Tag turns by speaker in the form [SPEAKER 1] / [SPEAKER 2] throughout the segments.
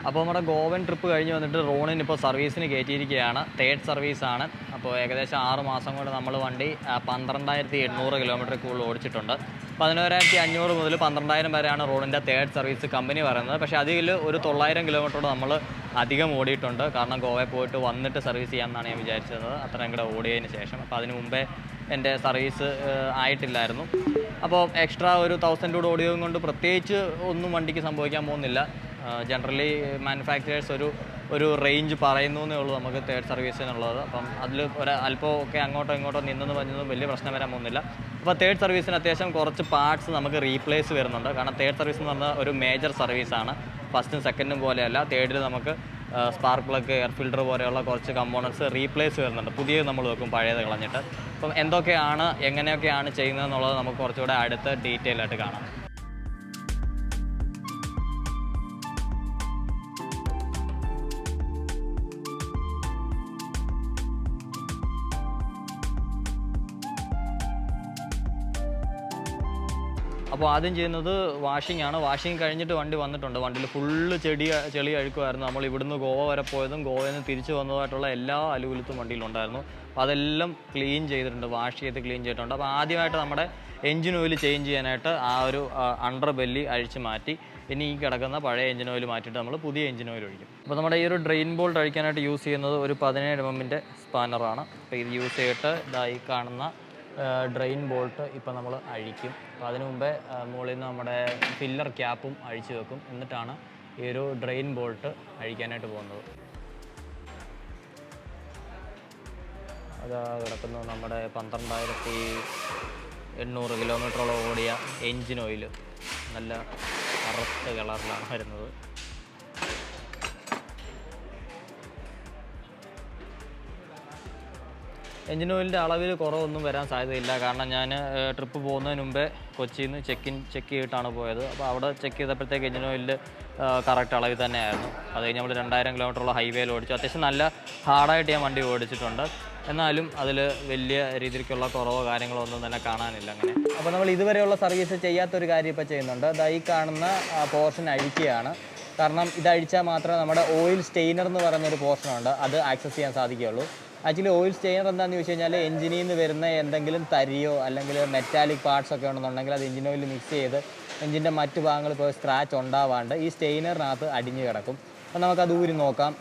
[SPEAKER 1] അപ്പോൾ നമ്മുടെ ഗോവൻ ട്രിപ്പ് കഴിഞ്ഞ് വന്നിട്ട് റോണിന് ഇപ്പോൾ സർവീസിന് കയറ്റിയിരിക്കുകയാണ്. തേർഡ് സർവീസാണ്. അപ്പോൾ ഏകദേശം 6 മാസം കൊണ്ട് നമ്മൾ വണ്ടി 12,800 കിലോമീറ്റർ കൂടുതൽ ഓടിച്ചിട്ടുണ്ട്. 11,500 മുതൽ 12,000 വരെയാണ് റോണിൻ്റെ തേർഡ് സർവീസ് കമ്പനി പറയുന്നത്. പക്ഷേ അതിൽ ഒരു 900 കിലോമീറ്ററോട് നമ്മൾ അധികം ഓടിയിട്ടുണ്ട്. കാരണം ഗോവയിൽ പോയിട്ട് വന്നിട്ട് സർവീസ് ചെയ്യാമെന്നാണ് ഞാൻ വിചാരിച്ചത്, അത്രയും കൂടെ ഓടിയതിന് ശേഷം. അപ്പോൾ അതിന് മുമ്പേ എൻ്റെ സർവീസ് ആയിട്ടില്ലായിരുന്നു. അപ്പോൾ എക്സ്ട്രാ ഒരു 1000 കൂടെ ഓടിയതും കൊണ്ട് പ്രത്യേകിച്ച് ഒന്നും വണ്ടിക്ക് സംഭവിക്കാൻ പോകുന്നില്ല. ജനറലി മാനുഫാക്ചറേഴ്സ് ഒരു റേഞ്ച് പറയുന്നു എന്നേ ഉള്ളൂ നമുക്ക് തേർഡ് സർവീസിനുള്ളത്. അപ്പം അതിൽ അല്പമൊക്കെ അങ്ങോട്ടോ ഇങ്ങോട്ടോ നിന്നെന്ന് പറഞ്ഞതും വലിയ പ്രശ്നം വരാൻ പോകുന്നില്ല. അപ്പോൾ തേർഡ് സർവീസിന് അത്യാവശ്യം കുറച്ച് പാർട്സ് നമുക്ക് റീപ്ലേസ് വരുന്നുണ്ട്. കാരണം തേർഡ് സർവീസ് എന്ന് പറഞ്ഞാൽ ഒരു മേജർ സർവീസാണ്. ഫസ്റ്റും സെക്കൻഡും പോലെയല്ല. തേർഡിൽ നമുക്ക് സ്പാർക്ക് പ്ലഗ്, എയർ ഫിൽറ്റർ പോലെയുള്ള കുറച്ച് കമ്പോണൻറ്റ്സ് റീപ്ലേസ് വരുന്നുണ്ട്. പുതിയത് നമ്മൾ വെക്കും, പഴയത് കളഞ്ഞിട്ട്. അപ്പം എന്തൊക്കെയാണ് എങ്ങനെയൊക്കെയാണ് ചെയ്യുന്നതെന്നുള്ളത് നമുക്ക് കുറച്ചുകൂടെ അടുത്ത് ഡീറ്റെയിൽ ആയിട്ട് കാണാം. അപ്പോൾ ആദ്യം ചെയ്യുന്നത് വാഷിംഗ് ആണ്. വാഷിംഗ് കഴിഞ്ഞിട്ട് വണ്ടി വന്നിട്ടുണ്ട്. വണ്ടിയിൽ ഫുള്ള് ചെളി അഴുക്കുമായിരുന്നു. നമ്മൾ ഇവിടുന്ന് ഗോവ വരെ പോയതും ഗോവയിൽ നിന്ന് തിരിച്ചു വന്നതായിട്ടുള്ള എല്ലാ അലുകുലുത്തും വണ്ടിയിലുണ്ടായിരുന്നു. അപ്പോൾ അതെല്ലാം ക്ലീൻ ചെയ്തിട്ടുണ്ട്, വാഷ് ചെയ്ത് ക്ലീൻ ചെയ്തിട്ടുണ്ട്. അപ്പോൾ ആദ്യമായിട്ട് നമ്മുടെ എഞ്ചിൻ ഓയിൽ ചേഞ്ച് ചെയ്യാനായിട്ട് ആ ഒരു അണ്ടർ ബെല്ലി അഴിച്ച് മാറ്റി ഇനി ഈ കിടക്കുന്ന പഴയ എഞ്ചിൻ ഓയിൽ മാറ്റിയിട്ട് നമ്മൾ പുതിയ എഞ്ചിൻ ഓയിൽ ഒഴിക്കും. അപ്പോൾ നമ്മുടെ ഈ ഒരു ഡ്രെയിൻ ബോൾട്ട് അഴിക്കാനായിട്ട് യൂസ് ചെയ്യുന്നത് ഒരു 17 mm സ്പാനറാണ്. അപ്പോൾ ഇത് യൂസ് ചെയ്തിട്ട് ഇതായി കാണുന്ന ഡ്രെയിൻ ബോൾട്ട് ഇപ്പോൾ നമ്മൾ അഴിക്കും. അപ്പോൾ അതിനു മുമ്പേ മുകളിൽ നിന്ന് നമ്മുടെ ഫില്ലർ ക്യാപ്പും അഴിച്ചു വെക്കും. എന്നിട്ടാണ് ഈ ഒരു ഡ്രെയിൻ ബോൾട്ട് അഴിക്കാനായിട്ട് പോകുന്നത്. അത് കിടക്കുന്നത് നമ്മുടെ 12,800 കിലോമീറ്ററോളം ഓടിയ എൻജിൻ ഓയിൽ നല്ല കറുത്ത കളറിലാണ് വരുന്നത്. എഞ്ചിൻ ഓയിലിൻ്റെ അളവിൽ കുറവൊന്നും വരാൻ സാധ്യതയില്ല. കാരണം ഞാൻ ട്രിപ്പ് പോകുന്നതിന് മുമ്പേ കൊച്ചിയിൽ നിന്ന് ചെക്ക് ചെയ്തിട്ടാണ് പോയത്. അപ്പോൾ അവിടെ ചെക്ക് ചെയ്തപ്പോഴത്തേക്ക് എഞ്ചിൻ ഓയിലിൽ കറക്റ്റ് അളവിൽ തന്നെയായിരുന്നു. അത് കഴിഞ്ഞ് നമ്മൾ 2000 കിലോമീറ്ററുള്ള ഹൈവേയിൽ ഓടിച്ചു. അത്യാവശ്യം നല്ല ഹാർഡായിട്ട് ഞാൻ വണ്ടി ഓടിച്ചിട്ടുണ്ട്. എന്നാലും അതിൽ വലിയ രീതിക്കുള്ള കുറവോ കാര്യങ്ങളോ ഒന്നും തന്നെ കാണാനില്ല അങ്ങനെ. അപ്പോൾ നമ്മൾ ഇതുവരെയുള്ള സർവീസ് ചെയ്യാത്തൊരു കാര്യം ഇപ്പോൾ ചെയ്യുന്നുണ്ട്. ഈ കാണുന്ന പോർഷൻ അഴിക്കുകയാണ്. കാരണം ഇതഴിച്ചാൽ മാത്രമേ നമ്മുടെ ഓയിൽ സ്റ്റെയിനർ എന്ന് പറയുന്നൊരു പോർഷനുണ്ട്, അത് ആക്സസ് ചെയ്യാൻ സാധിക്കുകയുള്ളൂ. ആക്ച്വലി ഓയിൽ സ്റ്റെയിനർ എന്താണെന്ന് ചോദിച്ചു കഴിഞ്ഞാൽ എഞ്ചിനിൽ നിന്ന് വരുന്ന എന്തെങ്കിലും തരിയോ അല്ലെങ്കിൽ മെറ്റാലിക് പാർട്സ് ഒക്കെ ഉണ്ടെന്നുണ്ടെങ്കിൽ അത് എഞ്ചിൻ ഓയിൽ മിക്സ് ചെയ്ത് എഞ്ചിൻ്റെ മറ്റു ഭാഗങ്ങൾ ഇപ്പോൾ സ്ക്രാച്ച് ഉണ്ടാവാണ്ട് ഈ സ്റ്റെയിനറിനകത്ത് അടിഞ്ഞ് കിടക്കും. അപ്പോൾ നമുക്കത് ഊരി നോക്കാം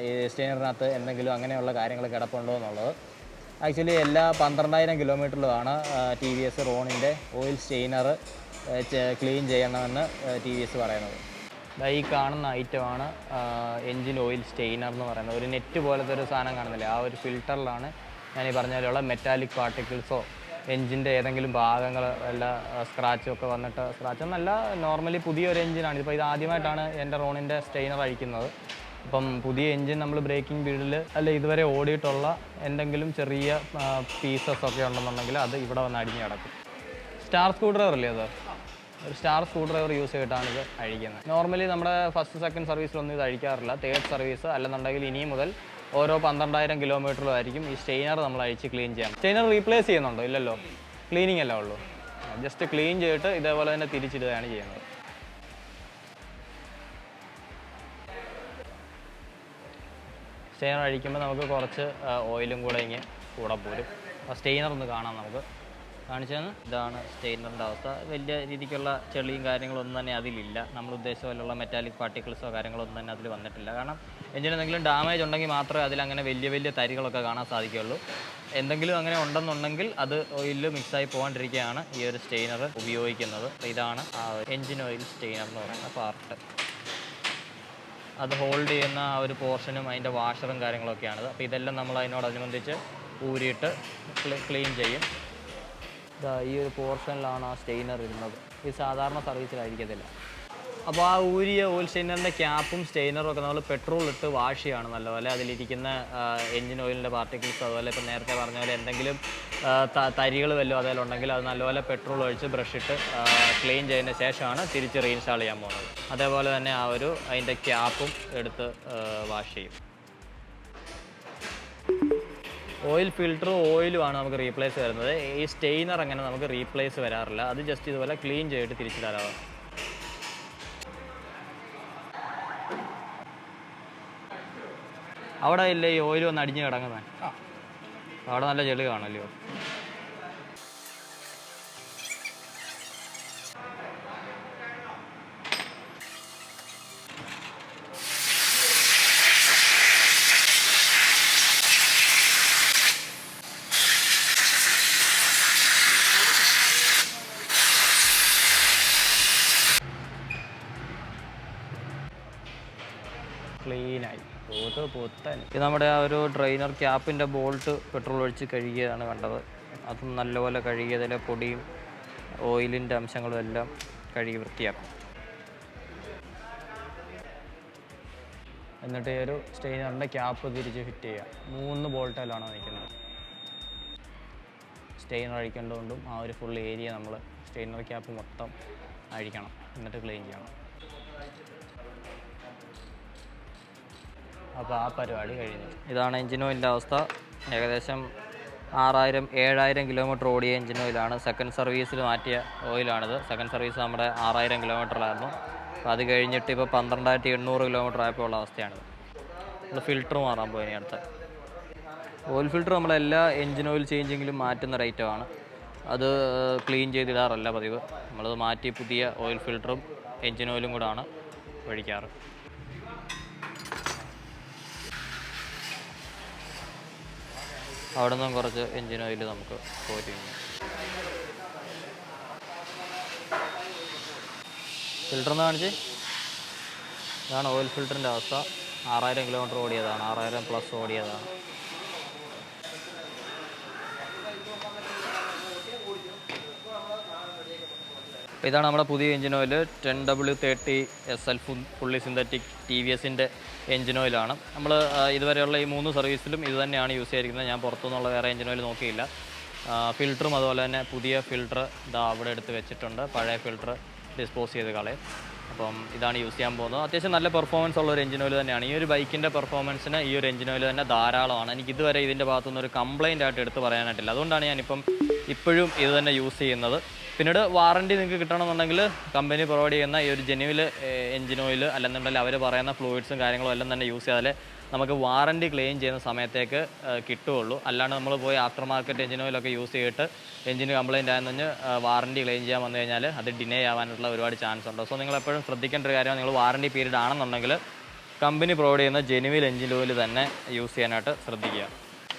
[SPEAKER 1] ഈ സ്റ്റെയിനറിനകത്ത് എന്തെങ്കിലും അങ്ങനെയുള്ള കാര്യങ്ങൾ കിടപ്പുണ്ടോ എന്നുള്ളത്. ആക്ച്വലി എല്ലാ 12,000 കിലോമീറ്ററിലുമാണ് ടി വി എസ് റോണിൻ്റെ ഓയിൽ സ്റ്റെയിനർ ക്ലീൻ ചെയ്യണമെന്ന് ടി വി എസ് പറയുന്നത്. ഈ കാണുന്ന ഐറ്റമാണ് എൻജിൻ ഓയിൽ സ്റ്റെയിനർ എന്ന് പറയുന്നത്. ഒരു നെറ്റ് പോലത്തെ ഒരു സാധനം കാണുന്നില്ലേ, ആ ഒരു ഫിൽറ്ററിലാണ് ഞാൻ ഈ പറഞ്ഞ പോലെയുള്ള മെറ്റാലിക് പാർട്ടിക്കിൾസോ എൻജിൻ്റെ ഏതെങ്കിലും ഭാഗങ്ങൾ വല്ല സ്ക്രാച്ചും ഒക്കെ വന്നിട്ട്, സ്ക്രാച്ചൊന്നല്ല, നോർമലി പുതിയൊരു എൻജിനാണ്. ഇപ്പോൾ ഇത് ആദ്യമായിട്ടാണ് എൻ്റെ റോണിൻ്റെ സ്റ്റെയിനർ അഴിക്കുന്നത്. അപ്പം പുതിയ എൻജിൻ നമ്മൾ ബ്രേക്കിംഗ് പീരീഡിൽ അല്ല ഇതുവരെ ഓടിയിട്ടുള്ള എന്തെങ്കിലും ചെറിയ പീസസ് ഒക്കെ ഉണ്ടെന്നുണ്ടെങ്കിൽ അത് ഇവിടെ വന്ന് അടിഞ്ഞ് കിടക്കും. സ്റ്റാർ സ്ക്രൂ ഡ്രൈവർ അല്ലേ അത്? ഒരു സ്റ്റാർ സ്ക്രൂ ഡ്രൈവർ യൂസ് ചെയ്തിട്ടാണ് ഇത് അഴിക്കുന്നത്. നോർമലി നമ്മുടെ ഫസ്റ്റ് സെക്കൻഡ് സർവീസിലൊന്നും ഇത് അഴിക്കാറില്ല. തേർഡ് സർവീസ് അല്ലെന്നുണ്ടെങ്കിൽ ഇനി മുതൽ ഓരോ 12,000 കിലോമീറ്ററിലായിരിക്കും ഈ സ്റ്റെയിനർ നമ്മൾ അഴിച്ച് ക്ലീൻ ചെയ്യാം. സ്റ്റെയിനർ റീപ്ലേസ് ചെയ്യുന്നുണ്ടോ? ഇല്ലല്ലോ, ക്ലീനിങ് അല്ല ഉള്ളൂ. ജസ്റ്റ് ക്ലീൻ ചെയ്തിട്ട് ഇതേപോലെ തന്നെ തിരിച്ചിടുകയാണ് ചെയ്യുന്നത്. സ്റ്റെയിനർ അഴിക്കുമ്പോൾ നമുക്ക് കുറച്ച് ഓയിലും കൂടെ കൂടെ പോരും. അപ്പോൾ സ്റ്റെയിനർ ഒന്ന് കാണാം, നമുക്ക് കാണിച്ചതെന്ന്. ഇതാണ് സ്റ്റെയിനറിൻ്റെ അവസ്ഥ. വലിയ രീതിക്കുള്ള ചെളിയും കാര്യങ്ങളൊന്നും തന്നെ അതിലില്ല. നമ്മൾ ഉദ്ദേശിച്ച പോലുള്ള മെറ്റാലിക് പാർട്ടിക്കിൾസോ കാര്യങ്ങളൊന്നും തന്നെ അതിൽ വന്നിട്ടില്ല. കാരണം എഞ്ചിന് എന്തെങ്കിലും ഡാമേജ് ഉണ്ടെങ്കിൽ മാത്രമേ അതിലങ്ങനെ വലിയ തരികളൊക്കെ കാണാൻ സാധിക്കുകയുള്ളൂ. എന്തെങ്കിലും അങ്ങനെ ഉണ്ടെന്നുണ്ടെങ്കിൽ അത് ഓയിലിൽ മിക്സായി പോകാണ്ടിരിക്കുകയാണ് ഈ ഒരു സ്റ്റെയിനർ ഉപയോഗിക്കുന്നത്. ഇതാണ് ആ എഞ്ചിൻ ഓയിൽ സ്റ്റെയിനർ എന്ന് പറയുന്ന പാർട്ട്. അത് ഹോൾഡ് ചെയ്യുന്ന ആ ഒരു പോർഷനും അതിൻ്റെ വാഷറും കാര്യങ്ങളൊക്കെയാണിത്. അപ്പോൾ ഇതെല്ലാം നമ്മൾ അതിനോടനുബന്ധിച്ച് ഊരിയിട്ട് ക്ലീൻ ചെയ്യും. ഈ ഒരു പോർഷനിലാണ് ആ സ്റ്റെയിനർ ഇരുന്നത്. ഇത് സാധാരണ സർവീസിലായിരിക്കത്തില്ല. അപ്പോൾ ആ ഊരിയ ഓയിൽ സ്റ്റെയിനറിൻ്റെ ക്യാപ്പും സ്റ്റെയിനറും ഒക്കെ നമ്മൾ പെട്രോൾ ഇട്ട് വാഷ് ചെയ്യാണ് നല്ലപോലെ. അതിലിരിക്കുന്ന എൻജിൻ ഓയിലിൻ്റെ പാർട്ടിക്കിൾസ്, അതുപോലെ ഇപ്പോൾ നേരത്തെ പറഞ്ഞ പോലെ എന്തെങ്കിലും തരികൾ വല്ലതും അതിലുണ്ടെങ്കിൽ അത് നല്ലപോലെ പെട്രോൾ ഒഴിച്ച് ബ്രഷ് ഇട്ട് ക്ലീൻ ചെയ്തതിന് ശേഷമാണ് തിരിച്ച് റീഇൻസ്റ്റാൾ ചെയ്യാൻ പോകുന്നത്. അതേപോലെ തന്നെ അതിൻ്റെ ക്യാപ്പും എടുത്ത് വാഷ് ചെയ്യും. ഓയിൽ ഫിൽറ്ററും ഓയിലുമാണ് നമുക്ക് റീപ്ലേസ് വരുന്നത്. ഈ സ്റ്റെയിനർ അങ്ങനെ നമുക്ക് റീപ്ലേസ് വരാറില്ല. അത് ജസ്റ്റ് ഇതുപോലെ ക്ലീൻ ചെയ്തിട്ട് തിരിച്ചു തരാം. അവിടെ ഇല്ലേ ഈ ഓയിൽ വന്ന് അടിഞ്ഞ് കിടങ്ങുന്നത്? അവിടെ നല്ല ചെളി കാണല്ലോ. ക്ലീനായി പൊത്താൻ. ഇത് നമ്മുടെ ആ ഒരു ഡ്രെയിനർ ക്യാപ്പിൻ്റെ ബോൾട്ട് പെട്രോൾ ഒഴിച്ച് കഴുകിയതാണ് കണ്ടത്. അതും നല്ലപോലെ കഴുകിയതിലെ പൊടിയും ഓയിലിൻ്റെ അംശങ്ങളും എല്ലാം കഴുകി വൃത്തിയാക്കും. എന്നിട്ട് ഈ ഒരു സ്റ്റെയിനറിൻ്റെ ക്യാപ്പ് തിരിച്ച് ഫിറ്റ് ചെയ്യുക. 3 ബോൾട്ടിലാണ് നിൽക്കുന്നത്. സ്റ്റെയിനർ അഴിക്കേണ്ടതുകൊണ്ടും ആ ഒരു ഫുൾ ഏരിയ നമ്മൾ സ്റ്റെയിനർ ക്യാപ്പ് മൊത്തം അഴിക്കണം, എന്നിട്ട് ക്ലീൻ ചെയ്യണം. അപ്പോൾ ആ പരിപാടി കഴിഞ്ഞു. ഇതാണ് എഞ്ചിൻ ഓയിലിൻ്റെ അവസ്ഥ. ഏകദേശം 6000-7000 കിലോമീറ്റർ ഓടിയ എഞ്ചിൻ ഓയിലാണ്. സെക്കൻഡ് സർവീസിൽ മാറ്റിയ ഓയിലാണിത്. സെക്കൻഡ് സർവീസ് നമ്മുടെ 6000 കിലോമീറ്ററിലായിരുന്നു. അപ്പോൾ അത് കഴിഞ്ഞിട്ട് ഇപ്പോൾ 12800 കിലോമീറ്റർ ആയപ്പോൾ ഉള്ള അവസ്ഥയാണിത്. നമ്മൾ ഫിൽറ്റർ മാറാൻ പോയി. ഇനി അടുത്ത ഓയിൽ ഫിൽറ്റർ നമ്മളെല്ലാ എഞ്ചിൻ ഓയിൽ ചേഞ്ചിങ്ങിലും മാറ്റുന്ന ഒരു ഐറ്റമാണ്. അത് ക്ലീൻ ചെയ്തിടാറല്ല പതിവ്. നമ്മളത് മാറ്റി പുതിയ ഓയിൽ ഫിൽറ്ററും എഞ്ചിൻ ഓയിലും കൂടാണ് ഒഴിക്കാറ്. അവിടെ നിന്നും കുറച്ച് എഞ്ചിൻ ഓയിൽ നമുക്ക് പോയിട്ട് ഫിൽറ്ററെന്ന് കാണിച്ച്. ഇതാണ് ഓയിൽ ഫിൽറ്ററിൻ്റെ അവസ്ഥ. 6000 കിലോമീറ്റർ ഓടിയതാണ്, 6000+ ഓടിയതാണ്. അപ്പോൾ ഇതാണ് നമ്മുടെ പുതിയ engine oil. 10W30 SL fully synthetic TVSൻ്റെ എഞ്ചിൻ ഓയിലാണ്. നമ്മൾ ഇതുവരെയുള്ള ഈ 3 സർവീസിലും ഇത് തന്നെയാണ് യൂസ് ചെയ്തിരിക്കുന്നത്. ഞാൻ പുറത്തുനിന്നുള്ള വേറെ എഞ്ചിൻ ഓയിൽ നോക്കിയില്ല. ഫിൽറ്ററും അതുപോലെ തന്നെ പുതിയ ഫിൽറ്റർ ഇതാ അവിടെ എടുത്ത് വെച്ചിട്ടുണ്ട്. പഴയ ഫിൽറ്റർ ഡിസ്പോസ് ചെയ്ത് കളയും. അപ്പം ഇതാണ് യൂസ് ചെയ്യാൻ പോകുന്നത്. അത്യാവശ്യം നല്ല പെർഫോമൻസ് ഉള്ള ഒരു എഞ്ചിൻ ഓയിൽ തന്നെയാണ്. ഈ ഒരു ബൈക്കിൻ്റെ പെർഫോമൻസിന് ഈ ഒരു എഞ്ചിൻ ഓയിൽ തന്നെ ധാരാളമാണ്. എനിക്ക് ഇതുവരെ ഇതിൻ്റെ ഭാഗത്തുനിന്ന് ഒരു കംപ്ലയിൻ്റ് ആയിട്ട് എടുത്ത് പറയാനായിട്ടില്ല. അതുകൊണ്ടാണ് ഞാനിപ്പം ഇപ്പോഴും ഇത് തന്നെ യൂസ് ചെയ്യുന്നത്. പിന്നീട് വാറണ്ടി നിങ്ങൾക്ക് കിട്ടണമെന്നുണ്ടെങ്കിൽ കമ്പനി പ്രൊവൈഡ് ചെയ്യുന്ന ഈ ഒരു ജെന്യുവൽ എഞ്ചിൻ ഓയിൽ അല്ലെന്നുണ്ടെങ്കിൽ അവർ പറയുന്ന ഫ്ലൂയിഡ്സും കാര്യങ്ങളും എല്ലാം തന്നെ യൂസ് ചെയ്താലേ നമുക്ക് വാറണ്ടി ക്ലെയിം ചെയ്യുന്ന സമയത്തേക്ക് കിട്ടുകയുള്ളൂ. അല്ലാണ്ട് നമ്മൾ പോയി ആഫ്റ്റർ മാർക്കറ്റ് എഞ്ചിൻ ഓയിലൊക്കെ യൂസ് ചെയ്തിട്ട് എഞ്ചിന് കംപ്ലയിൻ്റ് ആയെന്ന് പറഞ്ഞ് വാറണ്ടി ക്ലെയിം ചെയ്യാൻ വന്നു കഴിഞ്ഞാൽ അത് ഡിനേ ആവാനുള്ള ഒരുപാട് ചാൻസ് ഉണ്ട്. സോ നിങ്ങൾ എപ്പോഴും ശ്രദ്ധിക്കേണ്ട ഒരു കാര്യമാണ്, നിങ്ങൾ വാറണ്ടി പീരീഡ് ആണെന്നുണ്ടെങ്കിൽ കമ്പനി പ്രൊവൈഡ് ചെയ്യുന്ന ജെന്യുവൽ എഞ്ചിൻ ഓയിൽ തന്നെ യൂസ് ചെയ്യാനായിട്ട് ശ്രദ്ധിക്കുക.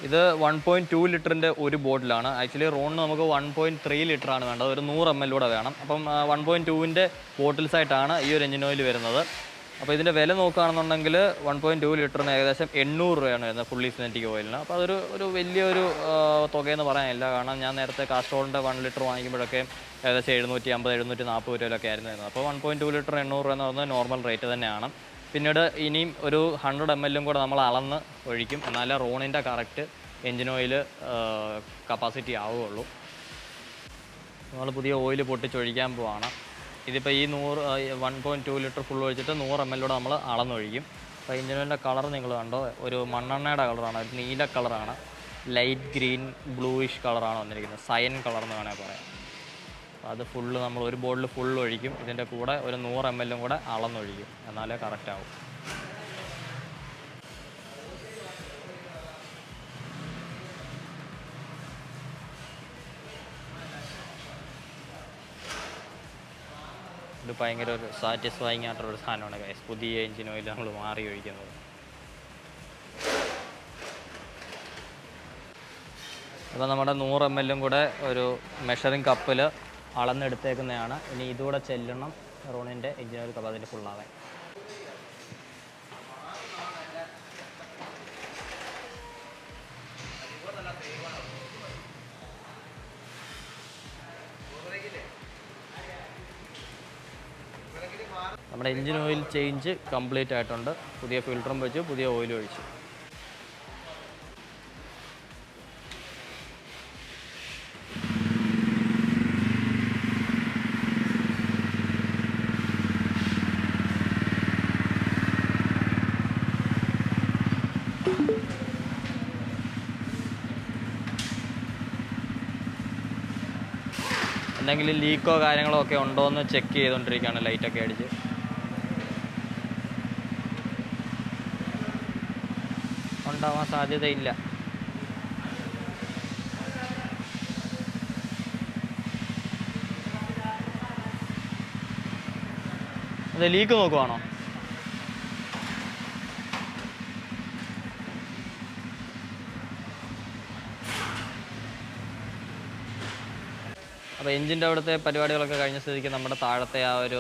[SPEAKER 1] ഇത് 1.2 ലിറ്ററിൻ്റെ ഒരു ബോട്ടിലാണ്. ആക്ച്വലി റോണിന് നമുക്ക് 1.3 ലിറ്ററാണ് വേണ്ടത്. ഒരു 100 ml കൂടെ വേണം. അപ്പം 1.2ൻ്റെ ബോട്ടിൽസായിട്ടാണ് ഈ ഒരു എഞ്ചിൻ ഓയിൽ വരുന്നത്. അപ്പോൾ ഇതിൻ്റെ വില നോക്കുകയാണെന്നുണ്ടെങ്കിൽ 1.2 ലിറ്ററിന് ഏകദേശം 800 രൂപയാണ് വരുന്നത് ഫുള്ളി സിന്തറ്റിക് ഓയിലിന്. അപ്പോൾ അതൊരു വലിയൊരു തുകയെന്ന് പറയാനില്ല. കാരണം ഞാൻ നേരത്തെ കാസ്ട്രോളിൻ്റെ 1 ലിറ്റർ വാങ്ങിക്കുമ്പോഴൊക്കെ ഏകദേശം 750-740 രൂപയിലൊക്കെ ആയിരുന്നു വരുന്നത്. അപ്പോൾ 1.2 ലിറ്റർ 800 രൂപ എന്ന് പറയുന്നത് നോർമൽ റേറ്റ് തന്നെയാണ്. പിന്നീട് ഇനിയും ഒരു 100 ml കൂടെ നമ്മൾ അളന്ന് ഒഴിക്കും, എന്നാലേ റോണിൻ്റെ കറക്റ്റ് എഞ്ചിൻ ഓയിൽ കപ്പാസിറ്റി ആവുകയുള്ളൂ. നമ്മൾ പുതിയ ഓയിൽ പൊട്ടിച്ചൊഴിക്കാൻ പോവാണ്. ഇതിപ്പോൾ ഈ 1.2 ലിറ്റർ ഫുൾ ഒഴിച്ചിട്ട് 100 ml കൂടെ നമ്മൾ അളന്നൊഴിക്കും. അപ്പോൾ എഞ്ചിൻ ഓയിലിൻ്റെ കളർ നിങ്ങൾ കണ്ടോ, ഒരു മണ്ണെണ്ണയുടെ കളറാണ്, ഒരു നീല കളറാണ്, ലൈറ്റ് ഗ്രീൻ ബ്ലൂയിഷ് കളറാണ് വന്നിരിക്കുന്നത്. സയൻ കളർ എന്ന് വേണമെങ്കിൽ പറയാം. അത് ഫുള്ള് നമ്മൾ ഒരു ബോട്ടിൽ ഫുൾ ഒഴിക്കും. ഇതിൻ്റെ കൂടെ ഒരു 100 ml കൂടെ അളന്നൊഴിക്കും, എന്നാലേ കറക്റ്റ് ആവും. ഇത് ഭയങ്കര ഒരു സാറ്റിസ്ഫൈങ് ആയിട്ടുള്ളൊരു സാധനമാണ് ഗൈസ്, പുതിയ എഞ്ചിൻ ഓയിൽ നമ്മൾ മാറി ഒഴിക്കുന്നത്. അപ്പോൾ നമ്മുടെ 100 ml കൂടെ ഒരു മെഷറിംഗ് കപ്പിൽ അളന്നെടുത്തേക്കുന്നതാണ്. ഇനി ഇതുകൂടെ ചെല്ലണം റോണിൻ്റെ എഞ്ചിൻ ഓയിൽ കപ്പാസിറ്റി ഫുള്ളാവാൻ. നമ്മുടെ എഞ്ചിൻ ഓയിൽ ചേഞ്ച് കംപ്ലീറ്റ് ആയിട്ടുണ്ട്. പുതിയ ഫിൽറ്ററും വെച്ച് പുതിയ ഓയിലും ഒഴിച്ചു. എന്തെങ്കിലും ലീക്കോ കാര്യങ്ങളോ ഒക്കെ ഉണ്ടോ എന്ന് ചെക്ക് ചെയ്തുകൊണ്ടിരിക്കുകയാണ്, ലൈറ്റൊക്കെ അടിച്ച്. ഉണ്ടാവാൻ സാധ്യതയില്ല. അതെ, ലീക്ക് നോക്കുവാണോ? അപ്പോൾ എഞ്ചിൻ്റെ അവിടുത്തെ പരിപാടികളൊക്കെ കഴിഞ്ഞ സ്ഥിതിക്ക് നമ്മുടെ താഴത്തെ ആ ഒരു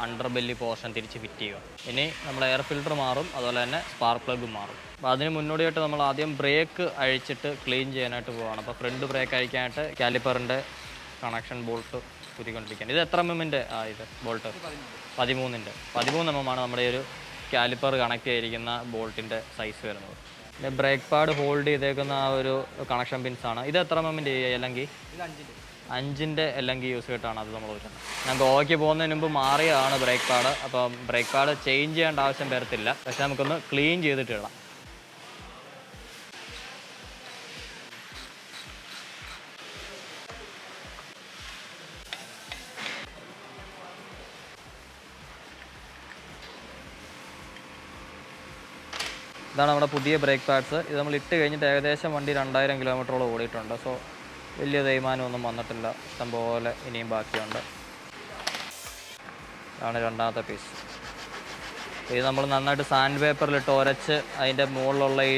[SPEAKER 1] അണ്ടർ ബെല്ലി പോർഷൻ തിരിച്ച് ഫിറ്റ് ചെയ്യുക. ഇനി നമ്മൾ എയർ ഫിൽറ്റർ മാറും, അതുപോലെ തന്നെ സ്പാർക്ക് പ്ലഗും മാറും. അപ്പോൾ അതിന് മുന്നോടിയായിട്ട് നമ്മൾ ആദ്യം ബ്രേക്ക് അഴിച്ചിട്ട് ക്ലീൻ ചെയ്യാനായിട്ട് പോവുകയാണ്. അപ്പോൾ ഫ്രണ്ട് ബ്രേക്ക് അഴിക്കാനായിട്ട് കാലിപ്പറിൻ്റെ കണക്ഷൻ ബോൾട്ട് കുത്തിക്കൊണ്ടിരിക്കുകയാണ്. ഇത് എത്ര എമ്മിൻ്റെ ഇത് ബോൾട്ട്? 13 mm ആണ് നമ്മുടെ ഒരു കാലിപ്പർ കണക്ട് ചെയ്തിരിക്കുന്ന ബോൾട്ടിൻ്റെ സൈസ് വരുന്നത്. പിന്നെ ബ്രേക്ക് പാഡ് ഹോൾഡ് ചെയ്തേക്കുന്ന ആ ഒരു കണക്ഷൻ പിൻസാണ്. ഇത് എത്ര എമ്മിൻ്റെ അല്ലെങ്കിൽ? 5-ൻ്റെ അല്ലെങ്കിൽ യൂസ് ചെയ്തിട്ടാണ് അത് നമ്മൾ വരുന്നത്. ഞാൻ ഗോവയ്ക്ക് പോകുന്നതിന് മുമ്പ് മാറിയതാണ് ബ്രേക്ക് പാഡ്. അപ്പം ബ്രേക്ക് പാഡ് ചേഞ്ച് ചെയ്യേണ്ട ആവശ്യം വരത്തില്ല, പക്ഷേ നമുക്കൊന്ന് ക്ലീൻ ചെയ്തിട്ട് ഇടാം. ഇതാണ് നമ്മുടെ പുതിയ ബ്രേക്ക് പാഡ്സ്. ഇത് നമ്മൾ ഇട്ട് കഴിഞ്ഞിട്ട് ഏകദേശം വണ്ടി 2000 കിലോമീറ്ററോളം ഓടിയിട്ടുണ്ട്. സോ വലിയ തേയ്മാനമൊന്നും വന്നിട്ടില്ല, ഇഷ്ടംപോലെ ഇനിയും ബാക്കിയുണ്ട്. ഇതാണ് രണ്ടാമത്തെ പീസ്. ഇത് നമ്മൾ നന്നായിട്ട് സാൻഡ് പേപ്പറിലിട്ട് ഉരച്ച് അതിൻ്റെ മുകളിലുള്ള ഈ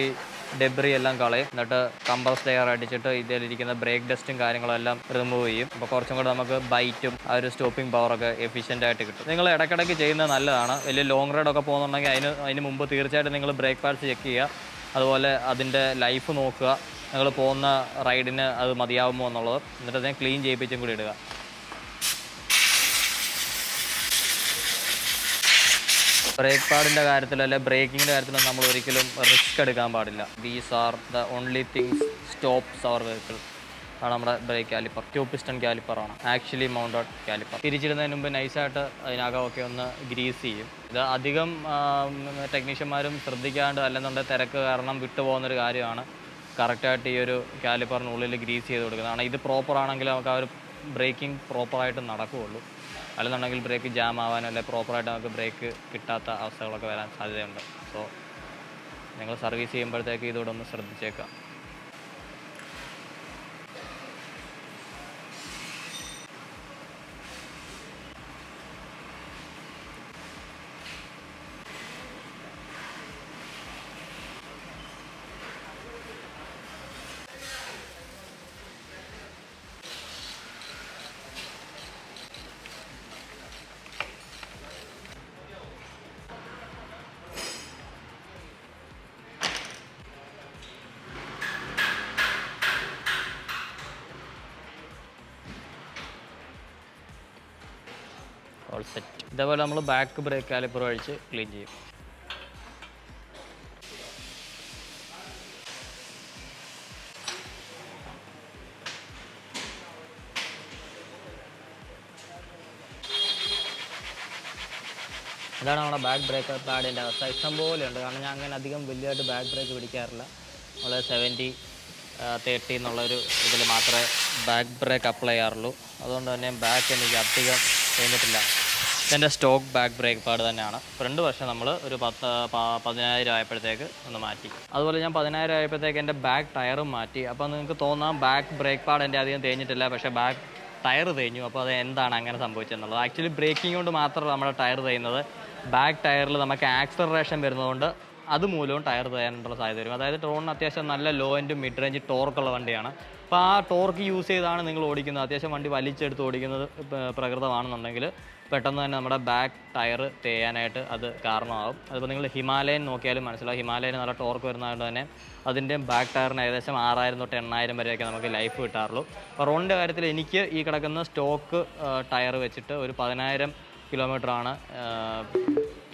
[SPEAKER 1] ഡെബ്രി എല്ലാം കളയും. എന്നിട്ട് കംപ്രസ്ഡ് എയർ അടിച്ചിട്ട് ഇതിലിരിക്കുന്ന ബ്രേക്ക് ഡസ്റ്റും കാര്യങ്ങളും എല്ലാം റിമൂവ് ചെയ്യും. അപ്പോൾ കുറച്ചും കൂടെ നമുക്ക് ബൈറ്റും ആ ഒരു സ്റ്റോപ്പിംഗ് പവറൊക്കെ എഫിഷ്യൻ്റ് ആയിട്ട് കിട്ടും. നിങ്ങൾ ഇടയ്ക്കിടയ്ക്ക് ചെയ്യുന്നത് നല്ലതാണ്. വലിയ ലോങ് റൈഡൊക്കെ പോകുന്നുണ്ടെങ്കിൽ അതിന് മുമ്പ് തീർച്ചയായിട്ടും നിങ്ങൾ ബ്രേക്ക് പാഡ്സ് ചെക്ക് ചെയ്യുക. അതുപോലെ അതിൻ്റെ ലൈഫ് നോക്കുക, നിങ്ങൾ പോകുന്ന റൈഡിന് അത് മതിയാവുമോ എന്നുള്ളത്. എന്നിട്ട് അതിനെ ക്ലീൻ ചെയ്യിപ്പിച്ചും കൂടി ഇടുക. ബ്രേക്ക് പാഡിൻ്റെ കാര്യത്തിൽ അല്ലെങ്കിൽ ബ്രേക്കിങ്ങിൻ്റെ കാര്യത്തിൽ നമ്മൾ ഒരിക്കലും റിസ്ക് എടുക്കാൻ പാടില്ല. These are the only things stops our vehicle. ആണ് നമ്മുടെ ബ്രേക്ക് കാലിപ്പർ. 2 piston കാലിപ്പറാണ്, ആക്ച്വലി മൗണ്ടഡ് കാലിപ്പർ. തിരിച്ചിടുന്നതിന് മുമ്പ് നൈസായിട്ട് അതിനകമൊക്കെ ഒന്ന് ഗ്രീസ് ചെയ്യും. ഇത് അധികം ടെക്നീഷ്യന്മാരും ശ്രദ്ധിക്കാണ്ട് അല്ലെന്നുണ്ടെങ്കിൽ തിരക്ക് കാരണം വിട്ടുപോകുന്നൊരു കാര്യമാണ്. കറക്റ്റായിട്ട് ഈ ഒരു കാലിപ്പറിനുള്ളിൽ ഗ്രീസ് ചെയ്ത് കൊടുക്കുന്നത്. കാരണം ഇത് പ്രോപ്പർ ആണെങ്കിൽ നമുക്ക് ആ ഒരു ബ്രേക്കിംഗ് പ്രോപ്പറായിട്ട് നടക്കുകയുള്ളൂ. അല്ലെന്നുണ്ടെങ്കിൽ ബ്രേക്ക് ജാം ആവാനോ അല്ലെങ്കിൽ പ്രോപ്പറായിട്ട് നമുക്ക് ബ്രേക്ക് കിട്ടാത്ത അവസ്ഥകളൊക്കെ വരാൻ സാധ്യതയുണ്ട്. സോ നിങ്ങൾ സർവീസ് ചെയ്യുമ്പോഴത്തേക്ക് ഇതോടെ ഒന്ന് ശ്രദ്ധിച്ചേക്കാം. All set. ഇതേപോലെ നമ്മൾ ബാക്ക് ബ്രേക്ക് കാലിപ്പർ അഴിച്ച് ക്ലീൻ ചെയ്യും. ഇതാണ് നമ്മുടെ ബാക്ക് ബ്രേക്ക് പാഡിൻ്റെ അവസ്ഥ. ഇഷ്ടം പോലെ ഉണ്ട്. കാരണം ഞാൻ അങ്ങനെ അധികം വലിയതായിട്ട് ബാക്ക് ബ്രേക്ക് പിടിക്കാറില്ല. നമ്മൾ 70-30 എന്നുള്ളൊരു ഇതിൽ മാത്രമേ ബാക്ക് ബ്രേക്ക് അപ്ലൈ ചെയ്യാറുള്ളൂ. അതുകൊണ്ട് തന്നെ ബാക്ക് എനിക്ക് അധികം കഴിഞ്ഞിട്ടില്ല. ഇതെൻ്റെ സ്റ്റോക്ക് ബാക്ക് ബ്രേക്ക് പാഡ് തന്നെയാണ്. ഫ്രണ്ട് പക്ഷേ നമ്മൾ ഒരു 10,000 ആയപ്പോഴത്തേക്ക് ഒന്ന് മാറ്റി. അതുപോലെ ഞാൻ 10,000 ആയപ്പോഴത്തേക്ക് എൻ്റെ ബാക്ക് ടയറും മാറ്റി. അപ്പോൾ നിങ്ങൾക്ക് തോന്നാം ബാക്ക് ബ്രേക്ക് പാഡ് എൻ്റെ അധികം തേഞ്ഞിട്ടില്ല, പക്ഷേ ബാക്ക് ടയർ തേഞ്ഞു. അപ്പോൾ അത് എന്താണ് അങ്ങനെ സംഭവിച്ചതെന്നുള്ളത്. ആക്ച്വലി ബ്രേക്കിംഗ് കൊണ്ട് മാത്രമല്ല നമ്മുടെ ടയർ തേയുന്നത്. ബാക്ക് ടയറിൽ നമുക്ക് ആക്സലറേഷൻ വരുന്നതുകൊണ്ട് അതുമൂലവും ടയർ തേയാനുള്ള സാധ്യത വരും. അതായത് ട്രോണിന് അത്യാവശ്യം നല്ല ലോ എൻഡ് മിഡ് റേഞ്ച് ടോർക്കുള്ള വണ്ടിയാണ്. അപ്പോൾ ആ ടോർക്ക് യൂസ് ചെയ്താണ് നിങ്ങൾ ഓടിക്കുന്നത്. അത്യാവശ്യം വണ്ടി വലിച്ചെടുത്ത് ഓടിക്കുന്നത് പ്രകൃതമാണെന്നുണ്ടെങ്കിൽ പെട്ടെന്ന് തന്നെ നമ്മുടെ ബാക്ക് ടയർ തേയാനായിട്ട് അത് കാരണമാകും. അതിപ്പോൾ നിങ്ങൾ ഹിമാലയൻ നോക്കിയാലും മനസ്സിലാവും. ഹിമാലയൻ നല്ല ടോർക്ക് വരുന്നതുകൊണ്ട് തന്നെ അതിൻ്റെ ബാക്ക് ടയറിന് ഏകദേശം 6,000 തൊട്ട് 8,000 വരെയൊക്കെ നമുക്ക് ലൈഫ് കിട്ടാറുള്ളൂ. അപ്പോൾ റോണിൻ്റെ കാര്യത്തിൽ എനിക്ക് ഈ കിടക്കുന്ന സ്റ്റോക്ക് ടയർ വെച്ചിട്ട് ഒരു 10,000 കിലോമീറ്ററാണ്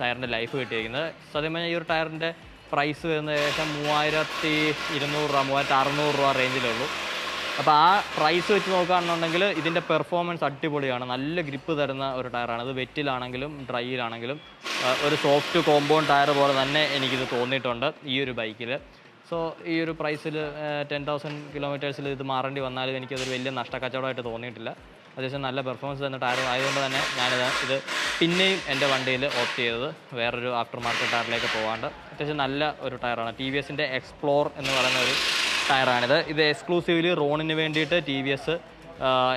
[SPEAKER 1] ടയറിൻ്റെ ലൈഫ് കിട്ടിയിരിക്കുന്നത്. സത്യം പറഞ്ഞാൽ ഈ ഒരു ടയറിൻ്റെ പ്രൈസ് വരുന്നത് ഏകദേശം 3,200 രൂപ 3,600 രൂപ റേഞ്ചിലുള്ളൂ. അപ്പോൾ ആ പ്രൈസ് വെച്ച് നോക്കുകയാണെന്നുണ്ടെങ്കിൽ ഇതിൻ്റെ പെർഫോമൻസ് അടിപൊളിയാണ്. നല്ല ഗ്രിപ്പ് തരുന്ന ഒരു ടയറാണ്. ഇത് വെറ്റിലാണെങ്കിലും ഡ്രൈയിലാണെങ്കിലും ഒരു സോഫ്റ്റ് കോമ്പൗണ്ട് ടയർ പോലെ തന്നെ എനിക്കിത് തോന്നിയിട്ടുണ്ട് ഈ ഒരു ബൈക്കിൽ. സോ ഈ ഒരു പ്രൈസിൽ 10,000 കിലോമീറ്റേഴ്സിൽ ഇത് മാറേണ്ടി വന്നാലും എനിക്കതൊരു വലിയ നഷ്ടക്കച്ചവടമായിട്ട് തോന്നിയിട്ടില്ല. അത്യാവശ്യം നല്ല പെർഫോമൻസ് തന്ന ടയർ ആയതുകൊണ്ട് തന്നെ ഇത് പിന്നെയും എൻ്റെ വണ്ടിയിൽ ഓപ്റ്റ് ചെയ്തത് വേറൊരു ആഫ്റ്റർ മാർക്കറ്റ് ടയറിലേക്ക് പോകാണ്ട് അത്യാവശ്യം നല്ല ഒരു ടയറാണ്. ടി വി എസിൻ്റെ എക്സ്പ്ലോർ എന്ന് പറയുന്ന ഒരു ടയറാണിത്. ഇത് എക്സ്ക്ലൂസീവ്ലി റോണിന് വേണ്ടിയിട്ട് ടി വി എസ്